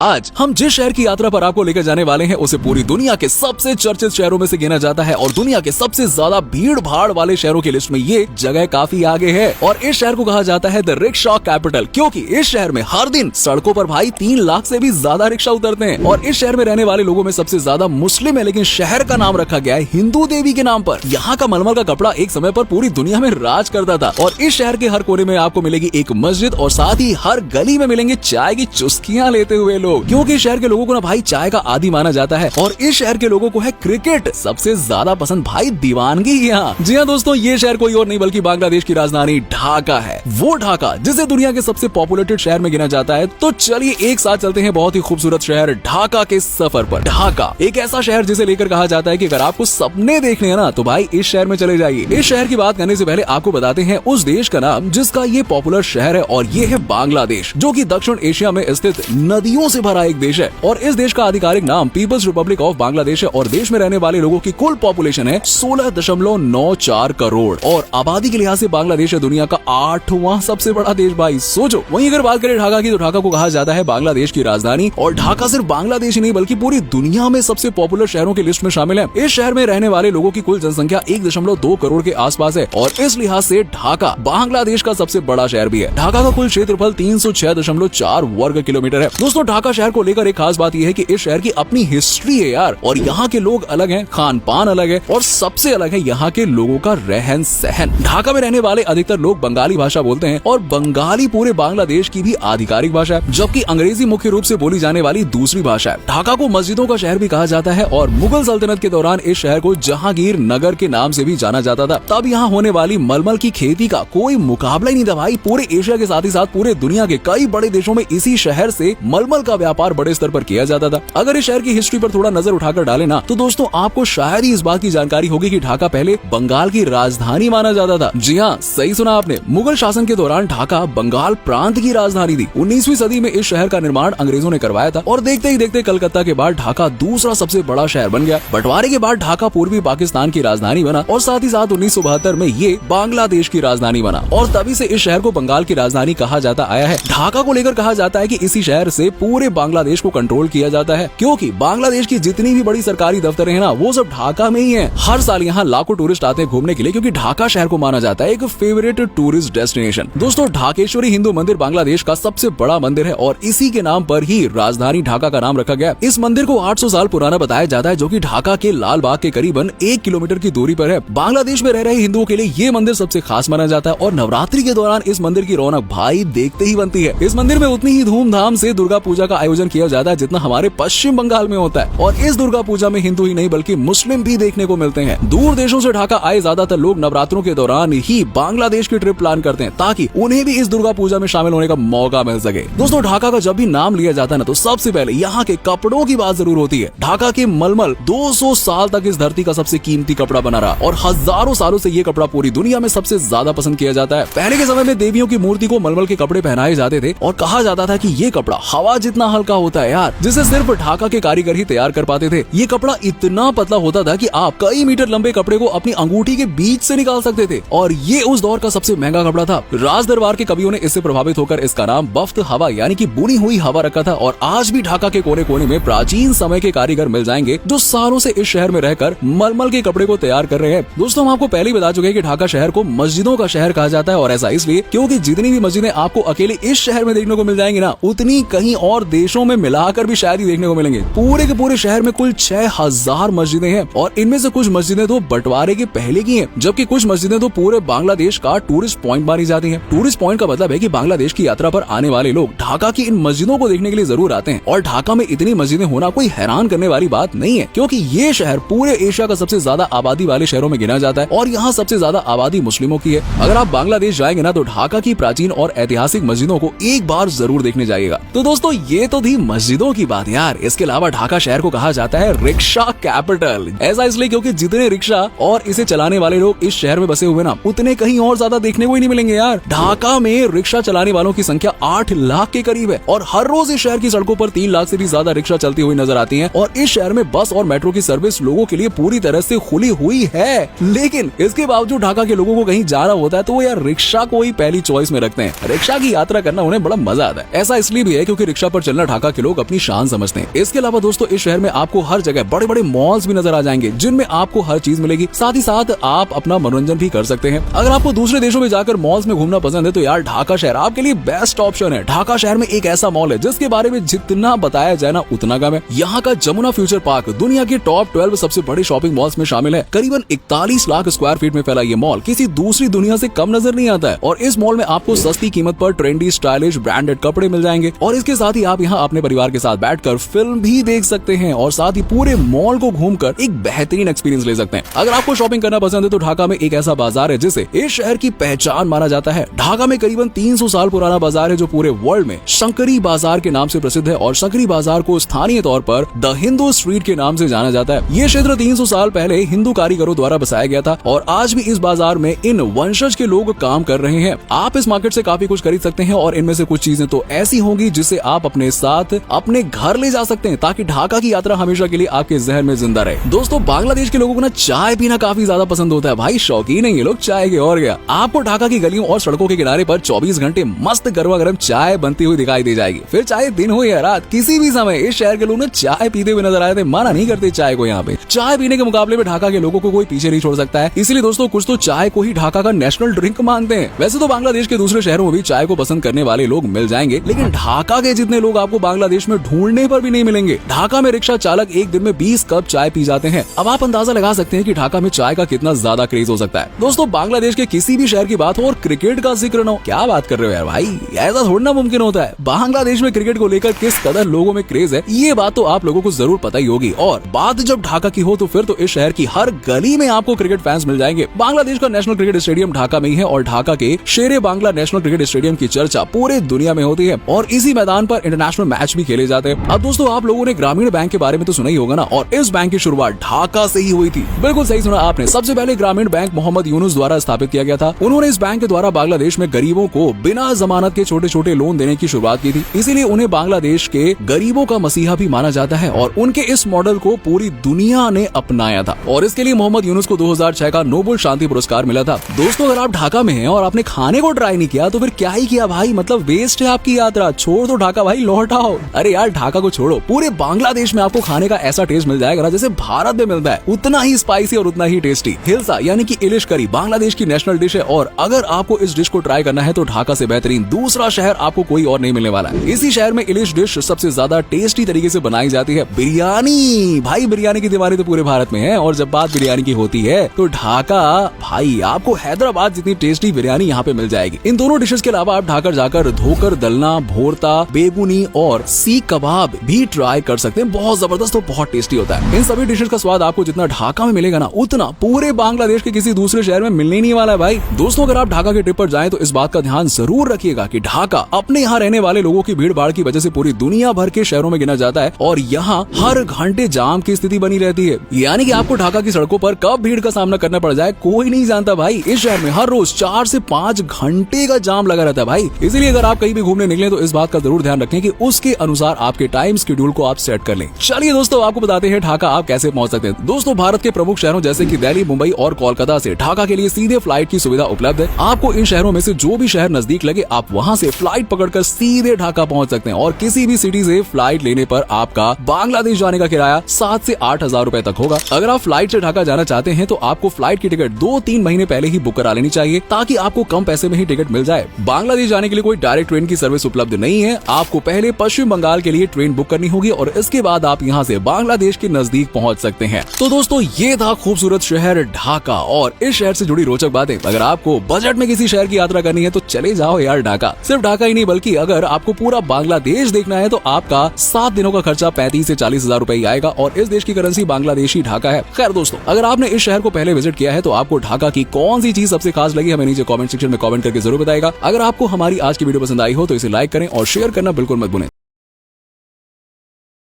आज हम जिस शहर की यात्रा पर आपको लेकर जाने वाले हैं उसे पूरी दुनिया के सबसे चर्चित शहरों में से गिना जाता है और दुनिया के सबसे ज्यादा भीड़ भाड़ वाले शहरों की लिस्ट में ये जगह काफी आगे है। और इस शहर को कहा जाता है द रिक्शा कैपिटल, क्योंकि इस शहर में हर दिन सड़कों पर भाई 3 लाख से भी ज्यादा रिक्शा उतरते हैं। और इस शहर में रहने वाले लोगों में सबसे ज्यादा मुस्लिम है, लेकिन शहर का नाम रखा गया है हिंदू देवी के नाम पर। यहाँ का मलमल का कपड़ा एक समय पर पूरी दुनिया में राज करता था। और इस शहर के हर कोने में आपको मिलेगी एक मस्जिद और साथ ही हर गली में मिलेंगे चाय की चुस्कियाँ लेते हुए लोग, क्योंकि शहर के लोगों को ना भाई चाय का आदी माना जाता है। और इस शहर के लोगों को है क्रिकेट सबसे ज्यादा पसंद, भाई दीवानगी यहाँ। जी हाँ दोस्तों, ये शहर कोई और नहीं बल्कि बांग्लादेश की राजधानी ढाका है। वो ढाका जिसे दुनिया के सबसे पॉपुलेटेड शहर में गिना जाता है। तो चलिए एक साथ चलते हैं बहुत ही खूबसूरत शहर ढाका के सफर पर। ढाका एक ऐसा शहर जिसे लेकर कहा जाता है कि अगर आपको सपने देखने हैं ना तो भाई इस शहर में चले जाइए। इस शहर की बात करने से पहले आपको बताते हैं उस देश का नाम जिसका ये पॉपुलर शहर है, और ये है बांग्लादेश, जो कि दक्षिण एशिया में स्थित नदियों से भरा एक देश है। और इस देश का आधिकारिक नाम पीपल्स रिपब्लिक ऑफ बांग्लादेश है। और देश में रहने वाले लोगों की कुल पॉपुलेशन है 16.94 करोड़। और आबादी के लिहाज से बांग्लादेश है दुनिया का 8वां सबसे बड़ा देश भाई, सोचो। वहीं अगर बात करें ढाका की तो ढाका को कहा जाता है बांग्लादेश की राजधानी। और ढाका सिर्फ बांग्लादेश ही नहीं बल्कि पूरी दुनिया में सबसे पॉपुलर शहरों की लिस्ट में शामिल है। इस शहर में रहने वाले लोगों की कुल जनसंख्या 1.2 करोड़ के आसपास है। और इस लिहाज से ढाका बांग्लादेश का सबसे बड़ा शहर भी है। ढाका का कुल क्षेत्रफल 306.4 वर्ग किलोमीटर है। दोस्तों ढाका शहर को लेकर एक खास बात यह है कि इस शहर की अपनी हिस्ट्री है यार। और यहाँ के लोग अलग हैं, खान पान अलग है, और सबसे अलग है यहाँ के लोगों का रहन सहन। ढाका में रहने वाले अधिकतर लोग बंगाली भाषा बोलते हैं और बंगाली पूरे बांग्लादेश की भी आधिकारिक भाषा है, जबकि अंग्रेजी मुख्य रूप से बोली जाने वाली दूसरी भाषा है। ढाका को मस्जिदों का शहर भी कहा जाता है और मुगल सल्तनत के दौरान इस शहर को जहांगीर नगर के नाम से भी जाना जाता था। तब यहाँ होने वाली मलमल की खेती का कोई मुकाबला ही नहीं था भाई। पूरे एशिया के साथ ही साथ पूरे दुनिया के कई बड़े देशों में इसी शहर से मलमल का व्यापार बड़े स्तर पर किया जाता था। अगर इस शहर की हिस्ट्री पर थोड़ा नजर उठाकर डाले ना तो दोस्तों आपको शायद ही इस बात की जानकारी होगी कि ढाका पहले बंगाल की राजधानी माना जाता था। जी हाँ, सही सुना आपने। मुगल शासन के दौरान ढाका बंगाल प्रांत की राजधानी थी। 19वीं सदी में इस शहर का निर्माण अंग्रेजों ने करवाया था और देखते ही देखते कलकत्ता के बाद ढाका दूसरा सबसे बड़ा शहर बन गया। बंटवारे के बाद ढाका पूर्वी पाकिस्तान की राजधानी बना और साथ ही साथ 1972 में ये बांग्लादेश की राजधानी बना और तभी से इस शहर को बंगाल की राजधानी कहा जाता आया है। ढाका को लेकर कहा जाता है कि इसी शहर से पूरे बांग्लादेश को कंट्रोल किया जाता है, क्योंकि बांग्लादेश की जितनी भी बड़ी सरकारी दफ्तरें हैं ना वो सब ढाका में ही हैं। हर साल यहाँ लाखों टूरिस्ट आते हैं घूमने के लिए, क्योंकि ढाका शहर को माना जाता है एक फेवरेट टूरिस्ट डेस्टिनेशन। दोस्तों ढाकेश्वरी हिंदू मंदिर बांग्लादेश का सबसे बड़ा मंदिर है और इसी के नाम पर ही राजधानी ढाका का नाम रखा गया। इस मंदिर को 800 साल पुराना बताया जाता है, जो कि ढाका के लाल बाग के करीबन 1 किलोमीटर की दूरी पर है। बांग्लादेश में रह रहे हिंदुओं के लिए ये मंदिर सबसे खास माना जाता है और नवरात्रि के दौरान इस मंदिर की रौनक भाई देखते ही बनती है। इस मंदिर में उतनी ही धूमधाम से दुर्गा पूजा का आयोजन किया जाता है जितना हमारे पश्चिम बंगाल में होता है। और इस दुर्गा पूजा में हिंदू ही नहीं बल्कि मुस्लिम भी देखने को मिलते हैं। दूर देशों से ढाका आए ज्यादातर लोग नवरात्रों के दौरान ही बांग्लादेश की ट्रिप प्लान करते हैं ताकि उन्हें भी इस दुर्गा पूजा में शामिल होने का मौका मिल सके। दोस्तों ढाका का जब भी नाम लिया जाता है ना तो सबसे पहले यहाँ के कपड़ों की बात जरूर होती है। ढाका के मलमल 200 साल तक इस धरती का सबसे कीमती कपड़ा बना रहा और हजारों सालों से ये कपड़ा पूरी दुनिया में सबसे ज्यादा पसंद किया जाता है। पहले के समय में देवियों की मूर्ति को मलमल के कपड़े पहनाए जाते थे और कहा जाता था कि ये कपड़ा हवा जितना हल्का होता है यार, जिसे सिर्फ ढाका के कारीगर ही तैयार कर पाते थे। ये कपड़ा इतना पतला होता था कि आप कई मीटर लंबे कपड़े को अपनी अंगूठी के बीच से निकाल सकते थे और ये उस दौर का सबसे महंगा कपड़ा था। राज दरबार के कवियों ने इससे प्रभावित होकर इसका नाम बफ्त हवा यानी कि बुनी हुई हवा रखा था। और आज भी ढाका के कोने कोने में प्राचीन समय के कारीगर मिल जाएंगे जो सालों से इस शहर में रहकर मलमल के कपड़े को तैयार कर रहे हैं। दोस्तों हम आपको पहले ही बता चुके हैं कि ढाका शहर को मस्जिदों का शहर कहा जाता है और ऐसा इसलिए क्योंकि जितनी भी मस्जिदें आपको अकेले इस शहर में देखने को मिल जाएंगी ना उतनी कहीं और देशों में मिलाकर भी शायद ही देखने को मिलेंगे। पूरे के पूरे शहर में कुल 6000 मस्जिदें हैं और इनमें से कुछ मस्जिदें तो बंटवारे के पहले की हैं, जबकि कुछ मस्जिदें तो पूरे बांग्लादेश का टूरिस्ट पॉइंट मानी जाती हैं। टूरिस्ट पॉइंट का मतलब है कि बांग्लादेश की यात्रा पर आने वाले लोग ढाका की इन मस्जिदों को देखने के लिए जरूर आते हैं। और ढाका में इतनी मस्जिदें होना कोई हैरान करने वाली बात नहीं है, क्योंकि ये शहर पूरे एशिया का सबसे ज्यादा आबादी वाले शहरों में गिना जाता है और यहाँ सबसे ज्यादा आबादी मुस्लिमों की है। अगर आप बांग्लादेश जाएंगे ना तो ढाका की प्राचीन और ऐतिहासिक मस्जिदों को एक बार जरूर देखने जाइएगा। तो दोस्तों ये तो थी मस्जिदों की बात यार। इसके अलावा ढाका शहर को कहा जाता है रिक्शा कैपिटल। ऐसा इसलिए क्योंकि जितने रिक्शा और इसे चलाने वाले लोग इस शहर में बसे हुए ना उतने कहीं और ज्यादा देखने को ही नहीं मिलेंगे यार। ढाका में रिक्शा चलाने वालों की संख्या 8 लाख के करीब है और हर रोज इस शहर की सड़कों पर 3 लाख से भी ज्यादा रिक्शा चलती हुई नजर आती है। और इस शहर में बस और मेट्रो की सर्विस लोगों के लिए पूरी तरह से खुली हुई है, लेकिन इसके बावजूद ढाका के लोगों को कहीं जाना होता है तो वो यार रिक्शा को ही पहली चॉइस में रखते हैं। रिक्शा की यात्रा करना उन्हें बड़ा मजा आता है। ऐसा इसलिए भी है क्योंकि रिक्शा पर चलना ढाका के लोग अपनी शान समझते हैं। इसके अलावा दोस्तों इस शहर में आपको हर जगह बड़े बड़े मॉल्स भी नजर आ जाएंगे, जिनमें आपको हर चीज मिलेगी। साथ ही साथ आप अपना मनोरंजन भी कर सकते हैं। अगर आपको दूसरे देशों में जाकर मॉल्स में घूमना पसंद है तो यार ढाका शहर आपके लिए बेस्ट ऑप्शन है। ढाका शहर में एक ऐसा मॉल है जिसके बारे में जितना बताया जाए ना उतना कम है। यहाँ का जमुना फ्यूचर पार्क दुनिया के टॉप 12 सबसे बड़े शॉपिंग मॉल्स में शामिल है। करीबन 41 लाख स्क्वायर फीट में फैला ये मॉल किसी दूसरी दुनिया से कम नजर नहीं आता है। और इस मॉल में आपको सस्ती कीमत पर ट्रेंडी स्टाइलिश ब्रांडेड कपड़े मिल जाएंगे और इसके साथ ही आप यहाँ अपने परिवार के साथ बैठकर फिल्म भी देख सकते हैं और साथ ही पूरे मॉल को घूमकर एक बेहतरीन एक्सपीरियंस ले सकते हैं। अगर आपको शॉपिंग करना पसंद है तो ढाका में एक ऐसा बाजार है जिसे इस शहर की पहचान माना जाता है। ढाका में करीबन 300 साल पुराना बाजार है जो पूरे वर्ल्ड में शंकरी बाजार के नाम से प्रसिद्ध है और शंकरी बाजार को स्थानीय तौर पर द हिंदू स्ट्रीट के नाम से जाना जाता है। ये क्षेत्र 300 साल पहले हिंदू कारीगरों द्वारा बसाया गया था और आज भी इस बाजार में इन वंशज के लोग काम कर रहे हैं। आप इस मार्केट से काफी कुछ खरीद सकते हैं और इनमें से कुछ चीजें तो ऐसी होंगी जिसे आप अपने साथ अपने घर ले जा सकते हैं ताकि ढाका की यात्रा हमेशा के लिए आपके जहन में जिंदा रहे। दोस्तों बांग्लादेश के लोगों को ना चाय पीना काफी ज्यादा पसंद होता है भाई, शौकीन है ये लोग चाय के। और क्या आपको ढाका की गलियों और सड़कों के किनारे पर 24 घंटे मस्त गर्मा गर्म चाय बनती हुई दिखाई दे जाएगी। फिर चाहे दिन हो या रात, किसी भी समय इस शहर के लोग ना चाय पीते हुए नजर आए थे। माना नहीं करते चाय को। यहाँ पे चाय पीने के मुकाबले में ढाका के लोगों को कोई पीछे नहीं छोड़ सकता है। इसलिए दोस्तों कुछ तो चाय को ही ढाका का नेशनल ड्रिंक मानते हैं। वैसे तो बांग्लादेश के दूसरे शहरों में भी चाय को पसंद करने वाले लोग मिल जाएंगे, लेकिन ढाका के जितने लोग आपको बांग्लादेश में ढूंढने पर भी नहीं मिलेंगे। ढाका में रिक्शा चालक एक दिन में 20 कप चाय पी जाते हैं। अब आप अंदाजा लगा सकते हैं कि ढाका में चाय का कितना ज्यादा क्रेज हो सकता है। दोस्तों बांग्लादेश के किसी भी शहर की बात हो और क्रिकेट का जिक्र न हो, क्या बात कर रहे हो यार भाई, ऐसा थोड़ा मुमकिन होता है। बांग्लादेश में क्रिकेट को लेकर किस कदर लोगों में क्रेज है ये बात तो आप लोगों को जरूर पता ही होगी। और बात जब ढाका की हो तो फिर तो इस शहर की हर गली में आपको क्रिकेट फैंस मिल जाएंगे। बांग्लादेश का नेशनल क्रिकेट स्टेडियम ढाका में ही है और ढाका के शेरे बांग्ला नेशनल क्रिकेट स्टेडियम की चर्चा पूरे दुनिया में होती है और इसी मैदान पर इंटरनेशनल मैच भी खेले जाते हैं। अब दोस्तों आप लोगों ने ग्रामीण बैंक के बारे में तो सुना ही होगा ना, और इस बैंक की शुरुआत ढाका से ही हुई थी। बिल्कुल सही सुना आपने। सबसे पहले ग्रामीण बैंक मोहम्मद यूनुस द्वारा स्थापित किया गया था। उन्होंने इस बैंक के द्वारा बांग्लादेश में गरीबों को बिना जमानत के छोटे छोटे लोन देने की शुरुआत की थी। इसीलिए उन्हें बांग्लादेश के गरीबों का मसीहा भी माना जाता है और उनके इस मॉडल को पूरी दुनिया ने अपनाया था और इसके लिए मोहम्मद यूनुस को 2006 का नोबेल शांति पुरस्कार मिला था। दोस्तों अगर आप ढाका में हैं और आपने खाने को ट्राई नहीं किया तो फिर क्या ही किया भाई, मतलब वेस्ट है आपकी यात्रा। छोड़ दो ढाका भाई, लौट आओ। अरे यार ढाका को छोड़ो, पूरे बांग्लादेश में आपको खाने का ऐसा टेस्ट मिल जाएगा ना जैसे भारत में मिलता है, उतना ही स्पाइसी और उतना ही टेस्टी। हिल्सा यानी कि इलिश करी बांग्लादेश की नेशनल डिश है और अगर आपको इस डिश को ट्राई करना है तो ढाका से बेहतरीन दूसरा शहर आपको कोई और नहीं मिलने वाला है। इसी शहर में इलिश डिश सबसे ज्यादा टेस्टी तरीके से बनाई जाती है। बिरयानी भाई, बिरयानी की दीवानी तो पूरे भारत में है और जब बात बिरयानी की होती है तो ढाका भाई आपको हैदराबाद जितनी टेस्टी बिरयानी यहाँ पे मिल जाएगी। इन दोनों डिशेस के अलावा आप ढाका जाकर धोकर दलना, भोरता, बेगुनी और सीख कबाब भी ट्राई कर सकते हैं। बहुत जबरदस्त और बहुत टेस्टी होता है। इन सभी डिशेस का स्वाद आपको जितना ढाका में मिलेगा ना उतना पूरे बांग्लादेश के किसी दूसरे शहर में मिलने ही नहीं वाला है भाई। दोस्तों अगर आप ढाका के ट्रिप पर जाएं तो इस बात का ध्यान जरूर रखिएगा कि ढाका अपने यहाँ रहने वाले लोगों की भीड़ भाड़ की वजह से पूरी दुनिया भर के शहरों में गिना जाता है और यहाँ हर घंटे जाम की स्थिति बनी रहती है। यानी कि आपको ढाका की सड़कों पर कब भीड़ का सामना करना पड़ जाए कोई नहीं जानता भाई। इस शहर में हर रोज 4 से 5 घंटे का जाम लगा रहता है भाई। इसलिए अगर आप कहीं भी घूमने निकले तो इस बात का जरूर ध्यान रखें कि उसके अनुसार आपके टाइम शेड्यूल को आप सेट कर लें। चलिए दोस्तों आपको बताते हैं ढाका आप कैसे पहुंच सकते हैं। दोस्तों भारत के प्रमुख शहरों जैसे कि दिल्ली, मुंबई और कोलकाता से ढाका के लिए सीधे फ्लाइट की सुविधा उपलब्ध है। आपको इन शहरों में से जो भी शहर नजदीक लगे आप वहां से फ्लाइट पकड़कर सीधे ढाका पहुंच सकते हैं और किसी भी सिटी से फ्लाइट लेने पर आपका बांग्लादेश जाने का किराया 7 से 8 हजार रुपए तक होगा। अगर आप फ्लाइट से ढाका जाना चाहते हैं तो आपको फ्लाइट की टिकट 2-3 महीने पहले ही बुक करा लेनी चाहिए ताकि आपको कम पैसे में ही टिकट मिल जाए। बांग्लादेश जाने के लिए कोई डायरेक्ट ट्रेन की सर्विस उपलब्ध नहीं है। आपको पहले पश्चिम बंगाल के लिए ट्रेन बुक करनी होगी और इसके बाद आप यहाँ से बांग्लादेश के नजदीक पहुँच सकते हैं। तो दोस्तों ये था खूबसूरत शहर ढाका और इस शहर से जुड़ी रोचक बातें। अगर आपको बजट में किसी शहर की यात्रा करनी है तो चले जाओ यार ढाका। सिर्फ ढाका ही नहीं बल्कि अगर आपको पूरा बांग्लादेश देखना है तो आपका 7 दिनों का खर्चा 35 से 40 हजार रुपए आएगा और इस देश की करेंसी बांग्लादेशी ढाका है। खैर दोस्तों अगर आपने इस शहर को पहले विजिट किया है तो आपको ढाका की कौन सी चीज सबसे खास लगी हमें नीचे कमेंट सेक्शन में कमेंट करके जरूर बताएगा। अगर आपको हमारी आज की वीडियो पसंद आई हो तो इसे लाइक करें और शेयर करना बिल्कुल मत